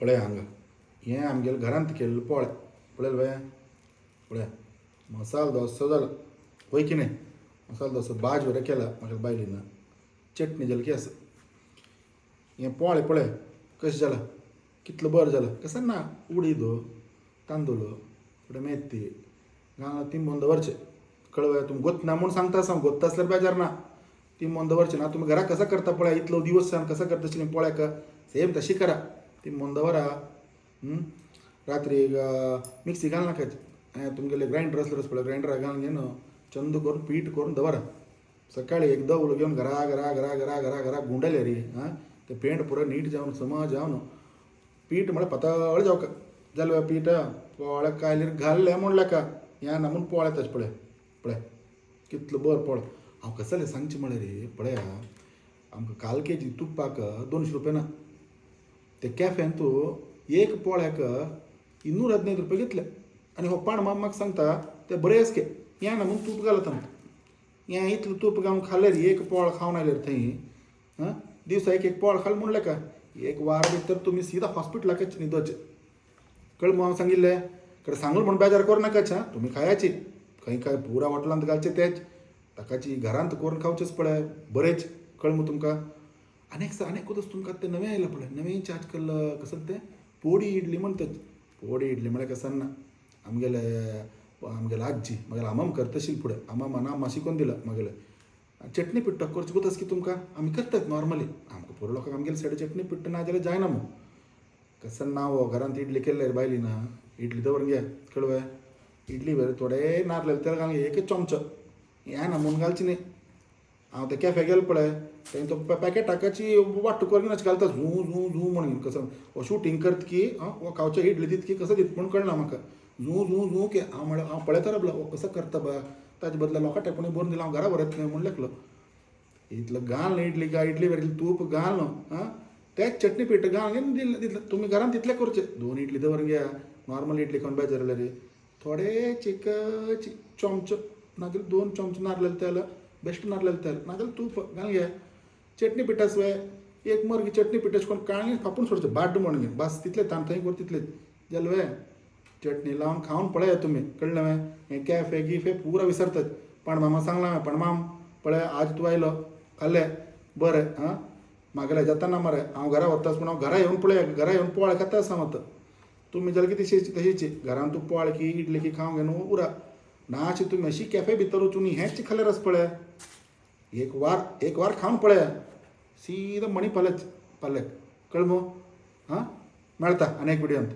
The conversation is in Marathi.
पळय हांगा हें आमगेल्या घरांत केल्लो पोळे पळयल बाय पळय मसालो दोसो जाला पळय कितें मसालो दोसो भाज बरें केला म्हागे बायलीन चटणी जाली की आसा हें पोळे पळय कशें जाला कितलो बरो जाला कसं ना उडीद तांदूळ थोडे मेथी घालून तिंबून दवरचें कळवय तुमी गोत ना म्हूण सांगता सांग गोत्त आसल्यार बेजार ना तिंबून दवरचें ना तुम्ही घरा कसा करता पळय इतलो दिवस सान कसा करता आशिल्लें पोळ्याक सेम तशी करा तिंबून दवरा रात्री मिक्सी घाल नाका तुमगेले ग्रायंडर असल्यार पळय ग्रायंडराक घालून घेवन चंद करून पीठ करून दवरा सकाळी एकदा उलो घेवन घरा घरा घरा घरा घरा घरा गुंडले रे ते पेंट पुरो नीट जावन सम जावन पीठ म्हळ्यार पातळ जावं जालें पीठ पोळ्याक कायलीर घाल्लें म्हूण लेका ह्या ना म्हूण पोळे तशें पळय पळय कितलो बरो पोळो हांव कसं जालें सांगचें म्हळ्यार रे पळया आमकां काल केजी तुप्पाक 200 रुपया ना ते कॅफेन तूं एक पोळ्याक 215 रुपया घेतले आनी हो पाण माम म्हाका सांगता ते बरें आसके ह्या ना म्हूण तूप घालता हें इतलें तूप घालून खाल्लें रे एक पोळ खावन आयलें थंय दिवसा एक पोळ खाल म्हूण लेका एक वार भितर तुमी सीदा हॉस्पिटलाक न्हिदोचे कळ हांव सांगिल्लें कडे सांगून म्हूण बेजार करूं नाकाच तुमी खायाची खंय काय पुरा हॉटेलांत घालचे तेच ताकाची घरांत करून खावचेच पळय बरेच कळ मग तुमकां अनेक वस्तू तुमकां ते नवें आयलां पळय नवें चार्ज केल्लो कसं तें पोडी इडली म्हणटात पोडी इडली म्हळ्यार कसं ना आमगेले आजी म्हागेले आमाम करताशील फुडें आमामान आम्हा शिकून दिला म्हागेले चटणी पिट्ट करची गोतस की तुमकां आमी करतात नॉर्मली आमकां पुरो लोकांक आमगेले सायडी चटणी पिट्ट ना जाल्यार जायना मग कसं ना हो घरांत इडली केल्ले बायली ना इडली दवरून घे कळवय इडली बरें थोडे नारलेले तेल घालून एकच चमचो हें ना म्हूण घालची न्ही हांव ते कॅफे गेलो पळय थंय तो पॅकेट टाकाची वाट्ट करून घालता झू झू झू म्हणून कसं हो शूटिंग करता की हो खावच्या इडली दित की कसं दित म्हूण कळना म्हाका झू झू झू के हांव म्हळ्यार हांव पळयता राबलो हो कसं करता बा ताजे बदला लोकां टेपणी बरोवन दिला हांव घरा व्हरत म्हूण लेखलो इतलो घाल इडली इडली बरें तूप घाल तेच चटणी पीठ घालून दितलें तुमी घरांत तितलें करचें 2 इडली दवरून घ्या नॉर्मल इडली खावन बेजार जाल्यार रे थोडे चिकची चमचो नाजाल्यार 2 चमचो नारलेलें तेल बेश्ट नारलेलें तेल नाजाल्यार तूप घालून घे चटणी पिठा शिवाय एक मरगी चटणी पिठाची कोण काळी फापून सोडचें भाड्ड म्हणून घे बस तितलें ताण थंय कर तितलें जालें वे चटणी लावन खावन पळया तुमी कळ्ळें वे हें कॅफे गिफे पुरा विसरतात पण मामा सांगलां पण माम पळय आज तूं आयलो खाल्लें बरें म्हागेलें जाता ना मरे हांव घरा वतास पूण हांव घरा येवन पळया घरा येवन पोळे खाता आसा मात तुमी जाल्यार कितें तशीची घरान तूं पोळ की इडली की खावंक घेवन उरा नाशी तुमी अशी कॅफे भितर वचून हेंच खाल्ल्यार आसा पळय एक वार खावन पळया सीदा मणी पाल्याक कळ्ळें मो मेळटा आनी एक विडियोंत